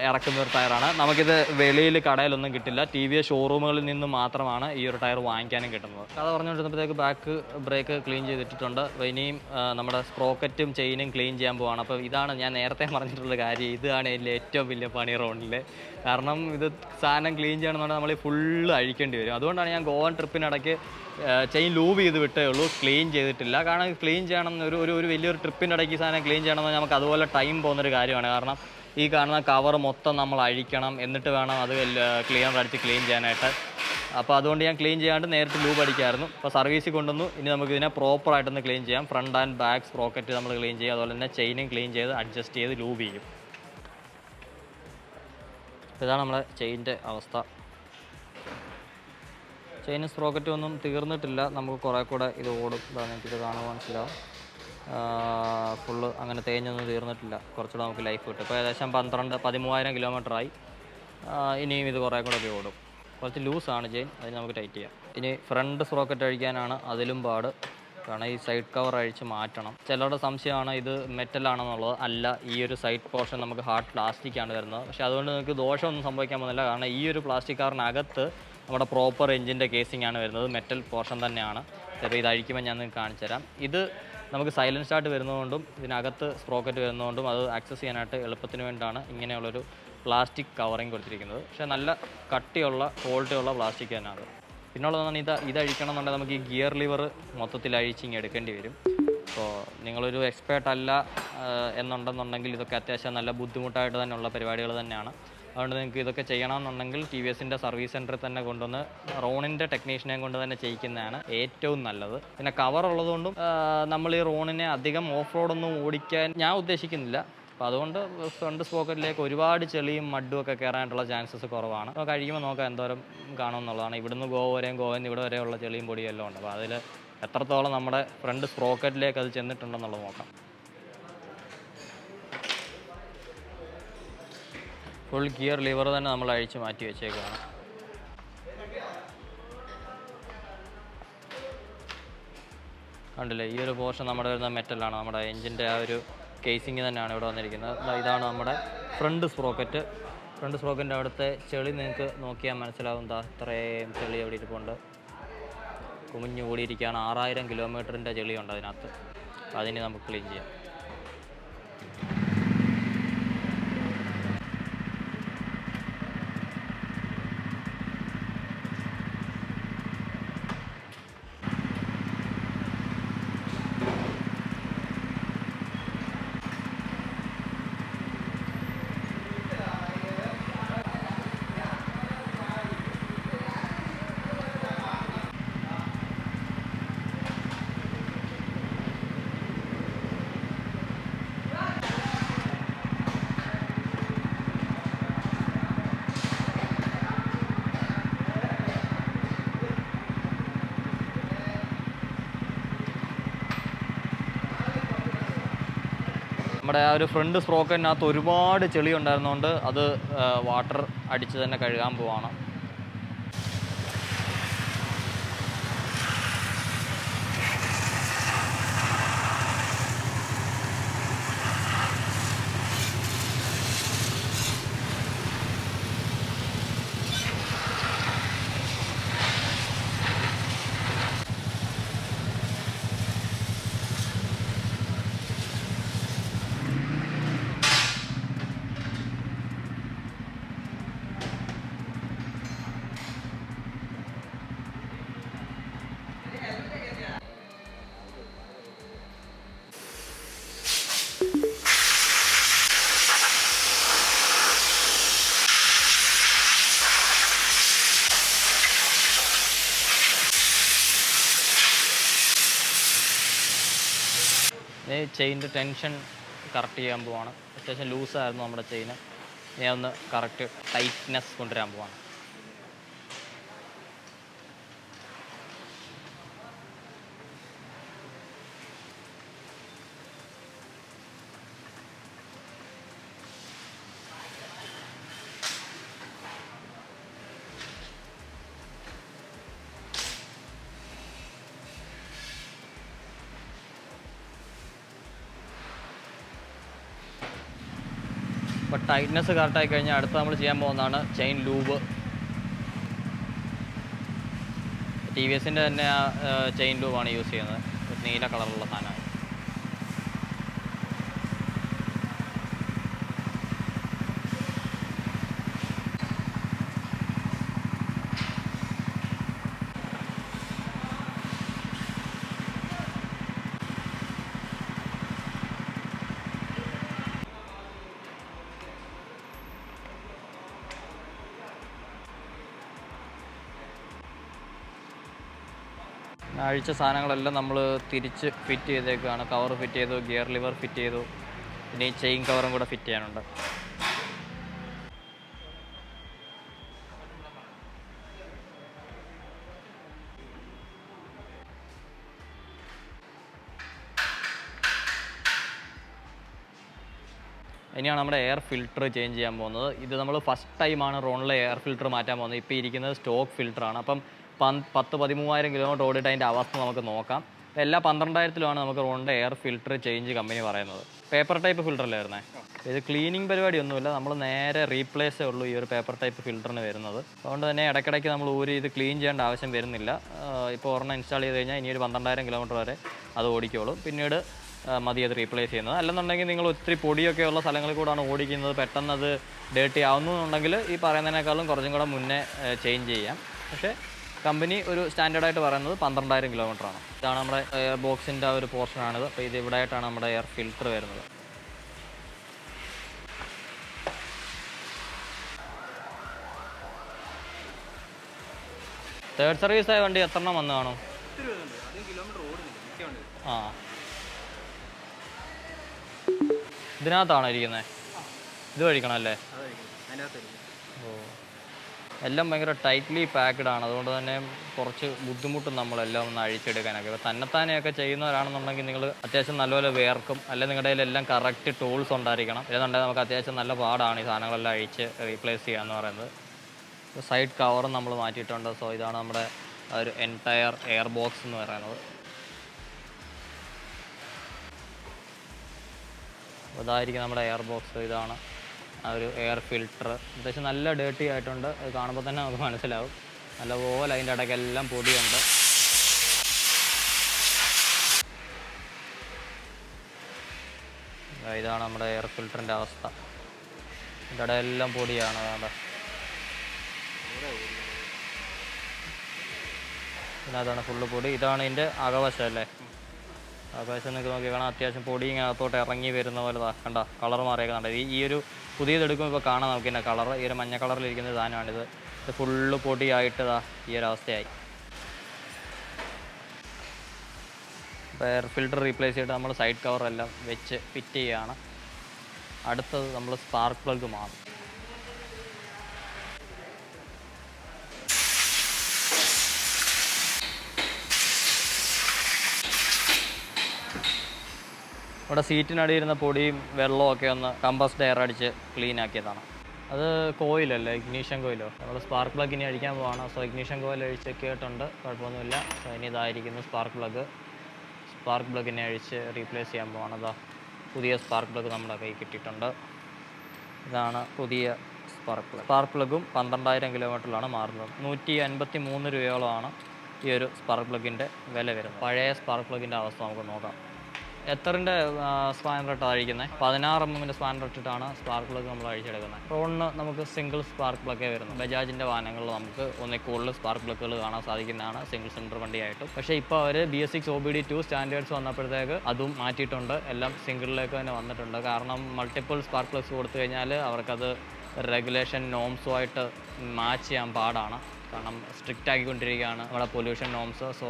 [SPEAKER 1] ഇറക്കുന്ന ഒരു ടയറാണ്. നമുക്കിത് വെളിയിൽ കടയിലൊന്നും കിട്ടില്ല. ടി വി എസ് ഷോറൂമുകളിൽ നിന്ന് മാത്രമാണ് ഈ ഒരു ടയർ വാങ്ങിക്കാനും കിട്ടുന്നത്. കഥ പറഞ്ഞുകൊണ്ടിരുന്നപ്പോഴത്തേക്ക് ബാക്ക് ബ്രേക്ക് ക്ലീൻ ചെയ്തിട്ടുണ്ട്. ഇനിയും നമ്മുടെ സ്പ്രോക്കറ്റും ചെയിനും ക്ലീൻ ചെയ്യാൻ പോവാണ്. അപ്പോൾ ഇതാണ് ഞാൻ നേരത്തെ പറഞ്ഞിട്ടുള്ള കാര്യം. ഇതാണ് എൻ്റെ ഏറ്റവും വലിയ പണി റോണിൽ. കാരണം ഇത് സാധനം ക്ലീൻ ചെയ്യണമെന്നുണ്ടെങ്കിൽ നമ്മൾ ഫുള്ള് അഴിക്കേണ്ടി വരും. അതുകൊണ്ടാണ് ഞാൻ ഗോവൻ ട്രിപ്പിനിടയ്ക്ക് ചെയിൻ ലൂബ് ചെയ്ത് വിട്ടേ ഉള്ളൂ, ക്ലീൻ ചെയ്തിട്ടില്ല. കാരണം ക്ലീൻ ചെയ്യണം ഒരു വലിയൊരു ട്രിപ്പിനിടയ്ക്ക് സാധനം ക്ലീൻ ചെയ്യണമെന്ന് നമുക്ക് അതുപോലെ ടൈം പോകുന്നൊരു കാര്യമാണ്. കാരണം ഈ കാണുന്ന കവർ മൊത്തം നമ്മൾ അഴിക്കണം, എന്നിട്ട് വേണം അത് ക്ലീനർ അടിച്ച് ക്ലീൻ ചെയ്യാനായിട്ട്. അപ്പോൾ അതുകൊണ്ട് ഞാൻ ക്ലീൻ ചെയ്യാണ്ട് നേരിട്ട് ലൂബ് അടിക്കായിരുന്നു. അപ്പോൾ സർവീസിൽ കൊണ്ടുവന്നു. ഇനി നമുക്കിതിനെ പ്രോപ്പറായിട്ടൊന്ന് ക്ലീൻ ചെയ്യാം. ഫ്രണ്ട് ആൻഡ് ബാക്ക് സ്പ്രോക്കറ്റ് നമ്മൾ ക്ലീൻ ചെയ്യും. അതുപോലെ തന്നെ ചെയിനും ക്ലീൻ ചെയ്ത് അഡ്ജസ്റ്റ് ചെയ്ത് ലൂബ് ചെയ്യും. ഇതാണ് നമ്മുടെ ചെയിൻ്റെ അവസ്ഥ. ചെയിനും സ്പ്രോക്കറ്റും ഒന്നും തീർന്നിട്ടില്ല. നമുക്ക് കുറേ കൂടെ ഇത് ഓടും. എനിക്കിത് കാണുമ്പോൾ മനസ്സിലാവും. ഫുള്ള് അങ്ങനെ തേഞ്ഞൊന്നും തീർന്നിട്ടില്ല. കുറച്ചുകൂടെ നമുക്ക് ലൈഫ് കിട്ടും. ഇപ്പോൾ ഏകദേശം 13,000 കിലോമീറ്ററായി. ഇനിയും ഇത് കുറേ കൂടെ ഓടും. കുറച്ച് ലൂസാണ് ചെയിൻ, അതിന് നമുക്ക് ടൈറ്റ് ചെയ്യാം. ഇനി ഫ്രണ്ട് സ്പ്രോക്കറ്റ് അഴിക്കാനാണ് അതിലും പാട്. കാരണം ഈ സൈഡ് കവർ അഴിച്ച് മാറ്റണം. ചിലരുടെ സംശയമാണ് ഇത് മെറ്റലാണെന്നുള്ളത്. അല്ല, ഈ ഒരു സൈഡ് പോർഷൻ നമുക്ക് ഹാർഡ് പ്ലാസ്റ്റിക്കാണ് വരുന്നത്. പക്ഷേ അതുകൊണ്ട് നിങ്ങൾക്ക് ദോഷമൊന്നും സംഭവിക്കാൻ പോകുന്നില്ല. കാരണം ഈ ഒരു പ്ലാസ്റ്റിക് കവറിനകത്ത് നമ്മുടെ പ്രോപ്പർ എഞ്ചിൻ്റെ കേസിംഗ് ആണ് വരുന്നത്. മെറ്റൽ പോർഷൻ തന്നെയാണ്. ചിലപ്പോൾ ഇത് അഴിക്കുമ്പോൾ ഞാൻ നിങ്ങൾക്ക് കാണിച്ചു തരാം. ഇത് നമുക്ക് സൈലൻസ് സ്റ്റാർട്ട് വരുന്നതുകൊണ്ടും ഇതിനകത്ത് സ്പ്രോക്കറ്റ് വരുന്നതുകൊണ്ടും അത് ആക്സസ് ചെയ്യാനായിട്ട് എളുപ്പത്തിന് വേണ്ടിയിട്ടാണ് ഇങ്ങനെയുള്ളൊരു പ്ലാസ്റ്റിക് കവറിങ് കൊടുത്തിരിക്കുന്നത്. പക്ഷേ നല്ല കട്ടിയുള്ള ക്വാളിറ്റിയുള്ള പ്ലാസ്റ്റിക് തന്നെ അത്. പിന്നുള്ളതാണ് ഇത് അഴിക്കണം എന്നുണ്ടെങ്കിൽ നമുക്ക് ഈ ഗിയർ ലിവർ മൊത്തത്തിൽ അഴിച്ചിങ്ങ് എടുക്കേണ്ടി വരും. അപ്പോൾ നിങ്ങളൊരു എക്സ്പേർട്ട് അല്ല എന്നുണ്ടെന്നുണ്ടെങ്കിൽ ഇതൊക്കെ അത്യാവശ്യം നല്ല ബുദ്ധിമുട്ടായിട്ട് തന്നെയുള്ള പരിപാടികൾ തന്നെയാണ്. അതുകൊണ്ട് നിങ്ങൾക്ക് ഇതൊക്കെ ചെയ്യണമെന്നുണ്ടെങ്കിൽ ടി വി എസിൻ്റെ സർവീസ് സെൻറ്ററിൽ തന്നെ കൊണ്ടുവന്ന് റോണിൻ്റെ ടെക്നീഷ്യനെ കൊണ്ട് തന്നെ ചെയ്യിക്കുന്നതാണ് ഏറ്റവും നല്ലത്. പിന്നെ കവർ ഉള്ളതുകൊണ്ടും നമ്മൾ ഈ റോണിനെ അധികം ഓഫ് റോഡൊന്നും ഓടിക്കാൻ ഞാൻ ഉദ്ദേശിക്കുന്നില്ല. അപ്പോൾ അതുകൊണ്ട് ഫ്രണ്ട് സ്പോക്കറ്റിലേക്ക് ഒരുപാട് ചെളിയും മഡും ഒക്കെ കയറാനായിട്ടുള്ള ചാൻസസ് കുറവാണ്. അപ്പോൾ കഴിയുമ്പോൾ നോക്കാം എന്തോരം കാണുമെന്നുള്ളതാണ്. ഇവിടുന്ന് ഗോവ വരെയും ഇവിടെ വരെയുള്ള ചെളിയും പൊടിയും എല്ലാം ഉണ്ട്. അപ്പോൾ അതിൽ എത്രത്തോളം നമ്മുടെ ഫ്രണ്ട് സ്പ്രോക്കറ്റിലേക്ക് അത് ചെന്നിട്ടുണ്ടെന്നുള്ളത് നോക്കാം. ഫുൾ ഗിയർ ലിവർ തന്നെ നമ്മൾ അഴിച്ച് മാറ്റി വെച്ചേക്കാണ്. കണ്ടില്ലേ, ഈ ഒരു പോർഷൻ നമ്മുടെ വരുന്ന മെറ്റലാണ്. നമ്മുടെ എഞ്ചിൻ്റെ ആ ഒരു കേസിങ് തന്നെയാണ് ഇവിടെ വന്നിരിക്കുന്നത്. ഇതാണ് നമ്മുടെ ഫ്രണ്ട് സ്പ്രോക്കറ്റ്. ഫ്രണ്ട് സ്പ്രോക്കറ്റിൻ്റെ അവിടുത്തെ ചെളി നിങ്ങൾക്ക് നോക്കിയാൽ മനസ്സിലാവും. ഇത്രയും ചെളി അവിടെ ഇരിപ്പുണ്ട്. കുമിഞ്ഞു കൂടിയിരിക്കുകയാണ്. 6000 കിലോമീറ്ററിൻ്റെ ചെളിയുണ്ട് അതിനകത്ത്. അതിന് നമുക്ക് ക്ലീൻ ചെയ്യാം. നമ്മുടെ ആ ഒരു ഫ്രണ്ട് സ്പ്രോക്കറ്റിനകത്ത് ഒരുപാട് ചെളി ഉണ്ടായിരുന്നതുകൊണ്ട് അത് വാട്ടർ അടിച്ച് തന്നെ കഴുകാൻ പോവാണ്. ചെയിൻ്റെ ടെൻഷൻ കറക്റ്റ് ചെയ്യാൻ പോവാണ്. അത്യാവശ്യം ലൂസായിരുന്നു നമ്മുടെ ചെയിന്. ഞാൻ ഒന്ന് കറക്റ്റ് ടൈറ്റ്നെസ് കൊണ്ടുവരാൻ പോവാണ്. അപ്പോൾ ടൈറ്റ്നെസ് കറക്റ്റായി കഴിഞ്ഞാൽ അടുത്ത് നമ്മൾ ചെയ്യാൻ പോകുന്നതാണ് ചെയിൻ ലൂബ്. ടി വി എസിൻ്റെ തന്നെ ആ ചെയിൻ ലൂബാണ് യൂസ് ചെയ്യുന്നത്. നീല കളറുള്ള സാധനമാണ്. അഴിച്ച സാധനങ്ങളെല്ലാം നമ്മൾ തിരിച്ച് ഫിറ്റ് ചെയ്തേക്കാണ്. കവർ ഫിറ്റ് ചെയ്തു, ഗിയർ ലിവർ ഫിറ്റ് ചെയ്തു, പിന്നെ ഈ ചെയിൻ കവറും കൂടെ ഫിറ്റ് ചെയ്യാനുണ്ട്. ഇനിയാണ് നമ്മുടെ എയർ ഫിൽറ്റർ ചേഞ്ച് ചെയ്യാൻ പോകുന്നത്. ഇത് നമ്മൾ ഫസ്റ്റ് ടൈമാണ് റോണിലെ എയർ ഫിൽറ്റർ മാറ്റാൻ പോകുന്നത്. ഇപ്പോൾ ഇരിക്കുന്നത് സ്റ്റോക്ക് ഫിൽറ്ററാണ്. അപ്പം 10-13,000 കിലോമീറ്റർ ഓടിയിട്ട് അതിൻ്റെ അവസ്ഥ നമുക്ക് നോക്കാം. എല്ലാ 12,000-ലാണ് നമുക്ക് റോണിൻ്റെ എയർ ഫിൽറ്റർ ചേഞ്ച് കമ്പനി പറയുന്നത്. പേപ്പർ ടൈപ്പ് ഫിൽറ്ററല്ലേ വരുന്നത്. ഇത് ക്ലീനിങ് പരിപാടിയൊന്നുമില്ല, നമ്മൾ നേരെ റീപ്ലേസേ ഉള്ളൂ ഈ ഒരു പേപ്പർ ടൈപ്പ് ഫിൽറ്ററിന് വരുന്നത്. അതുകൊണ്ട് തന്നെ ഇടയ്ക്കിടയ്ക്ക് നമ്മൾ ഇത് ക്ലീൻ ചെയ്യേണ്ട ആവശ്യം വരുന്നില്ല. ഇപ്പോൾ ഒരെണ്ണം ഇൻസ്റ്റാൾ ചെയ്ത് കഴിഞ്ഞാൽ ഇനി ഒരു 12,000 കിലോമീറ്റർ വരെ അത് ഓടിക്കോളും. പിന്നീട് മതി അത് റീപ്ലേസ് ചെയ്യുന്നത്. അല്ലെന്നുണ്ടെങ്കിൽ നിങ്ങൾ ഒത്തിരി പൊടിയൊക്കെ ഉള്ള സ്ഥലങ്ങളിൽ കൂടാണ് ഓടിക്കുന്നത്, പെട്ടെന്ന് അത് ഡേർട്ടി ആവുന്നുണ്ടെങ്കിൽ ഈ പറയുന്നതിനേക്കാളും കുറച്ചും കൂടെ മുന്നേ ചേഞ്ച് ചെയ്യാം. പക്ഷേ കമ്പനി ഒരു സ്റ്റാൻഡേർഡായിട്ട് പറയുന്നത് 12,000 കിലോമീറ്ററാണ്. ഇതാണ് നമ്മുടെ എയർ ബോക്സിൻ്റെ ആ ഒരു പോർഷനാണിത്. അപ്പോൾ ഇത് ഇവിടെ ആയിട്ടാണ് നമ്മുടെ എയർ ഫിൽറ്റർ വരുന്നത്. തേർഡ് സർവീസായ വണ്ടി എത്ര എണ്ണം വന്ന് കാണും? ആ, ഇതിനകത്താണോ ഇരിക്കുന്നത്? ഇത് കഴിക്കണം അല്ലേ? ഓ, എല്ലാം ഭയങ്കര ടൈറ്റ്ലി പാക്ക്ഡ് ആണ്. അതുകൊണ്ട് തന്നെ കുറച്ച് ബുദ്ധിമുട്ടും നമ്മളെല്ലാം ഒന്ന് അഴിച്ചെടുക്കാനൊക്കെ. ഇപ്പോൾ തന്നെത്താനെയൊക്കെ ചെയ്യുന്നവരാണെന്നുണ്ടെങ്കിൽ നിങ്ങൾ അത്യാവശ്യം നല്ലപോലെ വേർക്കും. അല്ലെങ്കിൽ നിങ്ങളുടെ കയ്യിലെല്ലാം കറക്റ്റ് ടൂൾസ് ഉണ്ടായിരിക്കണം. ഇല്ലെന്നുണ്ടെങ്കിൽ നമുക്ക് അത്യാവശ്യം നല്ല പാടാണ് ഈ സാധനങ്ങളെല്ലാം അഴിച്ച് റീപ്ലേസ് ചെയ്യുക എന്ന് പറയുന്നത്. സൈഡ് കവറും നമ്മൾ മാറ്റിയിട്ടുണ്ട്. സോ ഇതാണ് നമ്മുടെ ഒരു എൻറ്റയർ എയർ ബോക്സ് എന്ന് പറയുന്നത്. ഇതായിരിക്കും നമ്മുടെ എയർ ബോക്സ്. ഇതാണ് ആ ഒരു എയർ ഫിൽറ്റർ. അത്യാവശ്യം നല്ല ഡേർട്ടി ആയിട്ടുണ്ട്. അത് കാണുമ്പോൾ തന്നെ നമുക്ക് മനസ്സിലാവും. നല്ലപോലെ അതിൻ്റെ ഇടയ്ക്കെല്ലാം പൊടിയുണ്ട്. ഇതാണ് നമ്മുടെ എയർ ഫിൽറ്ററിൻ്റെ അവസ്ഥ. ഇതിൻ്റെ ഇടയെല്ലാം പൊടിയാണ്. അതാണ് ഇതിനകത്താണ് ഫുള്ള് പൊടി. ഇതാണ് ഇതിൻ്റെ അകവശം അല്ലേ? അകവശം നിങ്ങൾക്ക് നോക്കി കാണാം. അത്യാവശ്യം പൊടി ഇങ്ങനെ അകത്തോട്ട് ഇറങ്ങി വരുന്ന പോലെ കണ്ട കളർ മാറിയേക്കുന്നുണ്ട്. ഈ ഒരു പുതിയതെടുക്കുമ്പോൾ ഇപ്പോൾ കാണാം നമുക്ക് ഇതിൻ്റെ കളർ. ഈ ഒരു മഞ്ഞ കളറിലിരിക്കുന്ന സാധനമാണിത്. ഇത് ഫുള്ള് പൊടിയായിട്ട് ഈ ഒരു അവസ്ഥയായി. അപ്പോൾ എയർ ഫിൽറ്റർ റീപ്ലേസ് ചെയ്തിട്ട് നമ്മൾ സൈഡ് കവറെല്ലാം വെച്ച് ഫിറ്റ് ചെയ്യുകയാണ്. അടുത്തത് നമ്മൾ സ്പാർക്ക് പ്ലഗ് മാറും. ഇവിടെ സീറ്റിനടിയിരുന്ന പൊടിയും വെള്ളവും ഒക്കെ ഒന്ന് കമ്പസ്ഡ് എയർ അടിച്ച് ക്ലീൻ ആക്കിയതാണ്. അത് കോയിലല്ലേ, ഇഗ്നീഷൻ കോയിലോ. നമ്മൾ സ്പാർക്ക് പ്ലഗ് ഇനി അടിക്കാൻ പോവാണ്. സോ ഇഗ്നീഷൻ കോയിൽ അഴിച്ച് കേട്ടിട്ടുണ്ട്, കുഴപ്പമൊന്നുമില്ല. സോ ഇനി ഇതായിരിക്കുന്നു സ്പാർക്ക് പ്ലഗ്. സ്പാർക്ക് പ്ലഗിനെ അഴിച്ച് റീപ്ലേസ് ചെയ്യാൻ പോവാണ്. അതാ പുതിയ സ്പാർക്ക് പ്ലഗ് നമ്മുടെ കൈ കിട്ടിയിട്ടുണ്ട്. ഇതാണ് പുതിയ സ്പാർക്ക് പ്ലഗ്. സ്പാർക്ക് പ്ലഗും 12,000 കിലോമീറ്ററിലാണ് മാറുന്നത്. 153 രൂപയോളമാണ് ഈ ഒരു സ്പാർക്ക് പ്ലഗിൻ്റെ വില വരുന്നത്. പഴയ സ്പാർക്ക് പ്ലഗിൻ്റെ അവസ്ഥ നമുക്ക് നോക്കാം. എത്രൻ്റെ സ്പാനർ ഇട്ടാണ് അഴിക്കുന്നത്? 16 mm സ്പാനർ ഇട്ടിട്ടാണ് സ്പാർക്ക് പ്ലഗ് നമ്മൾ അഴിച്ചെടുക്കുന്നത്. റോണിന് നമുക്ക് സിംഗിൾ സ്പാർക്ക് പ്ലഗേ വരുന്നു. ബജാജിൻ്റെ വാഹനങ്ങളിൽ നമുക്ക് ഒന്നിൽ കൂടുതൽ സ്പാർക്ക് പ്ലഗുകൾ കാണാൻ സാധിക്കുന്നതാണ് സിംഗിൾ സിലിണ്ടർ വണ്ടിയായിട്ടും. പക്ഷേ ഇപ്പോൾ അവർ BS6 OBD2 സ്റ്റാൻഡേർഡ്സ് വന്നപ്പോഴത്തേക്ക് അതും മാറ്റിയിട്ടുണ്ട്. എല്ലാം സിംഗിളിലേക്ക് തന്നെ വന്നിട്ടുണ്ട്. കാരണം മൾട്ടിപ്പിൾ സ്പാർക്ക് പ്ലഗ്സ് കൊടുത്തു കഴിഞ്ഞാൽ അവർക്കത് റെഗുലേഷൻ നോംസുമായിട്ട് മാച്ച് ചെയ്യാൻ പാടാണ്. കാരണം സ്ട്രിക്റ്റ് ആക്കിക്കൊണ്ടിരിക്കുകയാണ് നമ്മുടെ പൊല്യൂഷൻ നോംസ്. സോ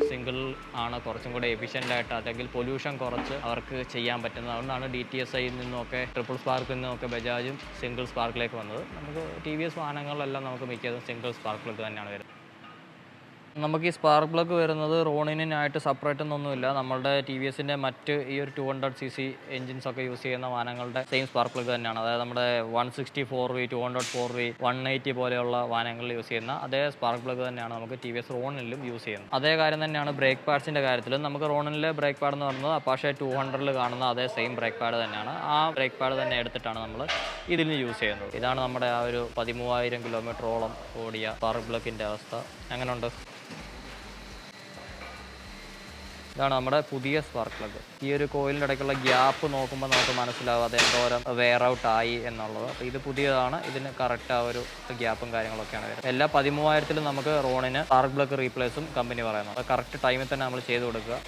[SPEAKER 1] സിംഗിൾ ആണ് കുറച്ചും കൂടെ എഫിഷ്യൻ്റ് ആയിട്ട്, അല്ലെങ്കിൽ പൊല്യൂഷൻ കുറച്ച് അവർക്ക് ചെയ്യാൻ പറ്റുന്നത്. അതുകൊണ്ടാണ് DTSIയിൽ നിന്നൊക്കെ ട്രിപ്പിൾ സ്പാർക്കിൽ നിന്നൊക്കെ ബജാജും സിംഗിൾ സ്പാർക്കിലേക്ക് വന്നത്. നമുക്ക് TVS വാഹനങ്ങളിലെല്ലാം നമുക്ക് മിക്കതും സിംഗിൾ സ്പാർക്ക് പ്ലഗ് തന്നെയാണ് വരുന്നത്. നമുക്ക് ഈ സ്പാർക്ക് പ്ലഗ് വരുന്നത് റോണിനായിട്ട് സെപ്പറേറ്റ് ഒന്നുമില്ല. നമ്മളുടെ ടി വി എസിൻ്റെ മറ്റ് ഈ ഒരു 200cc എഞ്ചിൻസ് ഒക്കെ യൂസ് ചെയ്യുന്ന വാഹനങ്ങളുടെ സെയിം സ്പാർക്ക് പ്ലഗ് തന്നെയാണ്. അതായത് നമ്മുടെ 164V, 204V, 180 പോലെയുള്ള വാഹനങ്ങളിൽ യൂസ് ചെയ്യുന്ന അതേ സ്പാർക്ക് പ്ലഗ് തന്നെയാണ് നമുക്ക് ടി വി എസ് റോണിലും യൂസ് ചെയ്യുന്നത്. അതേ കാര്യം തന്നെയാണ് ബ്രേക്ക് പാഡ്സിൻ്റെ കാര്യത്തിലും. നമുക്ക് റോണിലെ ബ്രേക്ക് പാഡ് എന്ന് പറയുന്നത് അപ്പാഷെ 200ൽ കാണുന്ന അതേ സെയിം ബ്രേക്ക് പാഡ് തന്നെയാണ്. ആ ബ്രേക്ക് പാഡ് തന്നെ എടുത്തിട്ടാണ് നമ്മൾ ഇതിൽ യൂസ് ചെയ്യുന്നത്. ഇതാണ് നമ്മുടെ ആ ഒരു 13,000 കിലോമീറ്ററോളം ഓടിയ സ്പാർക്ക് പ്ലഗിൻ്റെ അവസ്ഥ. എങ്ങനെയുണ്ട്? ഇതാണ് നമ്മുടെ പുതിയ സ്പാർക്ക് പ്ലഗ്. ഈ ഒരു കോയിലിൻ്റെ ഇടയ്ക്കുള്ള ഗ്യാപ്പ് നോക്കുമ്പോൾ നമുക്ക് മനസ്സിലാവും അത് എന്തോരം വെയർ ഔട്ട് ആയി എന്നുള്ളത്. അപ്പോൾ ഇത് പുതിയതാണ്. ഇതിന് കറക്റ്റ് ആ ഒരു ഗ്യാപ്പും കാര്യങ്ങളൊക്കെയാണ് വരുന്നത്. എല്ലാ 13,000ലും നമുക്ക് റോണിന് സ്പാർക്ക് പ്ലഗ് റീപ്ലേസും കമ്പനി പറയുന്നത്. അത് കറക്റ്റ് ടൈമിൽ തന്നെ നമ്മൾ ചെയ്ത് കൊടുക്കുക.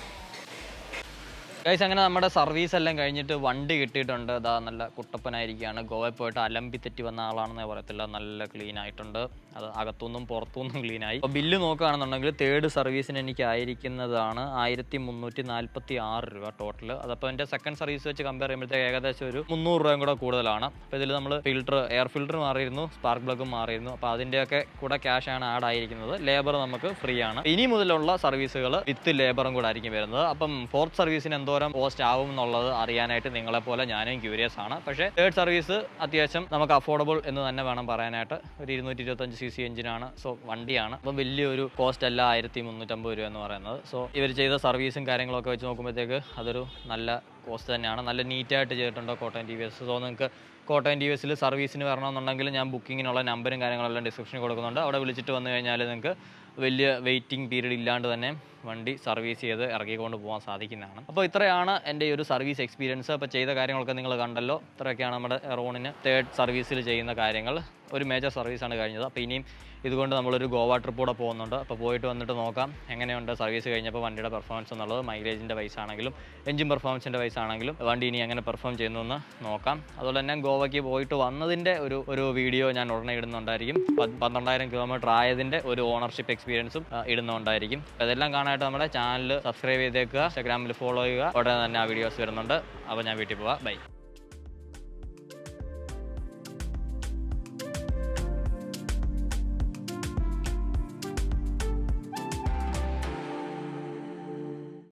[SPEAKER 1] ഗൈസ്, അങ്ങനെ നമ്മുടെ സർവീസ് എല്ലാം കഴിഞ്ഞിട്ട് വണ്ടി കിട്ടിയിട്ടുണ്ട്. അതാ നല്ല കുട്ടപ്പനായിരിക്കുകയാണ്. ഗോവയിൽ പോയിട്ട് അലമ്പി തെറ്റി വന്ന ആളാണെന്നേ പറയത്തില്ല. നല്ല ക്ലീൻ ആയിട്ടുണ്ട്. അത് അകത്തുനിന്നും പുറത്തുനിന്നും ക്ലീനായി. അപ്പോൾ ബില്ല് നോക്കുകയാണെന്നുണ്ടെങ്കിൽ തേർഡ് സർവീസിന് എനിക്ക് ആയിരിക്കുന്നതാണ് 1346 രൂപ ടോട്ടൽ. അതപ്പോൾ എൻ്റെ സെക്കൻഡ് സർവീസ് വെച്ച് കമ്പയർ ചെയ്യുമ്പോഴത്തേക്ക് ഏകദേശം ഒരു 300 രൂപയും കൂടെ കൂടുതലാണ്. അപ്പോൾ ഇതിൽ നമ്മൾ എയർ ഫിൽറ്റർ മാറിയിരുന്നു, സ്പാർക്ക് പ്ലഗും മാറിയിരുന്നു. അപ്പോൾ അതിൻ്റെയൊക്കെ കൂടെ ക്യാഷാണ് ആഡ് ആയിരിക്കുന്നത്. ലേബർ നമുക്ക് ഫ്രീ ആണ്. ഇനി മുതലുള്ള സർവീസുകൾ വിത്ത് ലേബറും കൂടെ ആയിരിക്കും വരുന്നത്. അപ്പം ഫോർത്ത് സർവീസിന് എന്തോരം കോസ്റ്റ് ആവും എന്നുള്ളത് അറിയാനായിട്ട് നിങ്ങളെപ്പോലെ ഞാനും ക്യൂരിയസ് ആണ്. പക്ഷേ തേർഡ് സർവീസ് അത്യാവശ്യം നമുക്ക് അഫോർഡബിൾ എന്ന് തന്നെ വേണം പറയാനായിട്ട്. ഒരു 225cc എഞ്ചിനാണ്. സോ വണ്ടിയാണ്. അപ്പം വലിയൊരു കോസ്റ്റ് അല്ല 1350 രൂപ എന്ന് പറയുന്നത്. സോ ഇവർ ചെയ്ത സർവീസും കാര്യങ്ങളൊക്കെ വെച്ച് നോക്കുമ്പോഴത്തേക്ക് അതൊരു നല്ല കോസ്റ്റ് തന്നെയാണ്. നല്ല നീറ്റായിട്ട് ചെയ്തിട്ടുണ്ട് Kottayam T V S. So നിങ്ങൾക്ക് കോട്ടയം ടി വി എസിൽ സർവീസിന് വരണമെന്നുണ്ടെങ്കിൽ ഞാൻ ബുക്കിങ്ങിനുള്ള നമ്പറും കാര്യങ്ങളെല്ലാം ഡിസ്ക്രിപ്ഷനിൽ കൊടുക്കുന്നുണ്ട്. അവിടെ വിളിച്ചിട്ട് വന്നു കഴിഞ്ഞാൽ നിങ്ങൾക്ക് വലിയ വെയിറ്റിംഗ് പീരീഡ് ഇല്ലാണ്ട് തന്നെ വണ്ടി സർവീസ് ചെയ്ത് ഇറക്കിക്കൊണ്ട് പോകാൻ സാധിക്കുന്നതാണ്. അപ്പോൾ ഇത്രയാണ് എൻ്റെ ഈ ഒരു സർവീസ് എക്സ്പീരിയൻസ്. അപ്പോൾ ചെയ്ത കാര്യങ്ങളൊക്കെ നിങ്ങൾ കണ്ടല്ലോ. ഇത്രയൊക്കെയാണ് നമ്മുടെ റോണിന് തേർഡ് സർവീസിൽ ചെയ്യുന്ന കാര്യങ്ങൾ. ഒരു മേജർ സർവീസാണ് കഴിഞ്ഞത്. അപ്പോൾ ഇനിയും ഇതുകൊണ്ട് നമ്മളൊരു ഗോവ ട്രിപ്പ് കൂടെ പോകുന്നുണ്ട്. അപ്പോൾ പോയിട്ട് വന്നിട്ട് നോക്കാം എങ്ങനെയുണ്ട് സർവീസ് കഴിഞ്ഞപ്പോൾ വണ്ടിയുടെ പെർഫോമൻസ് എന്നുള്ളത്. മൈലേജിൻ്റെ വൈസ് ആണെങ്കിലും എഞ്ചിൻ പെർഫോമൻസിൻ്റെ വൈസ് ആണെങ്കിലും വണ്ടി ഇനി എങ്ങനെ പെർഫോം ചെയ്യുന്നു എന്ന് നോക്കാം. അതുപോലെ തന്നെ ഗോവയ്ക്ക് പോയിട്ട് വന്നതിൻ്റെ ഒരു വീഡിയോ ഞാൻ ഉടനെ ഇടുന്നുണ്ടായിരിക്കും. 12,000 കിലോമീറ്റർ ആയതിൻ്റെ ഒരു ഓണർഷിപ്പ് എക്സ്പീരിയൻസും ഇടുന്നുണ്ടായിരിക്കും. അതെല്ലാം കാണാനായിട്ട് നമ്മുടെ ചാനൽ സബ്സ്ക്രൈബ് ചെയ്തേക്കുക, ഇൻസ്റ്റാഗ്രാമിൽ ഫോളോ ചെയ്യുക. ഉടനെ തന്നെ ആ വീഡിയോസ് വരുന്നുണ്ട്. അപ്പോൾ ഞാൻ വീട്ടിൽ പോവാം. ബൈ.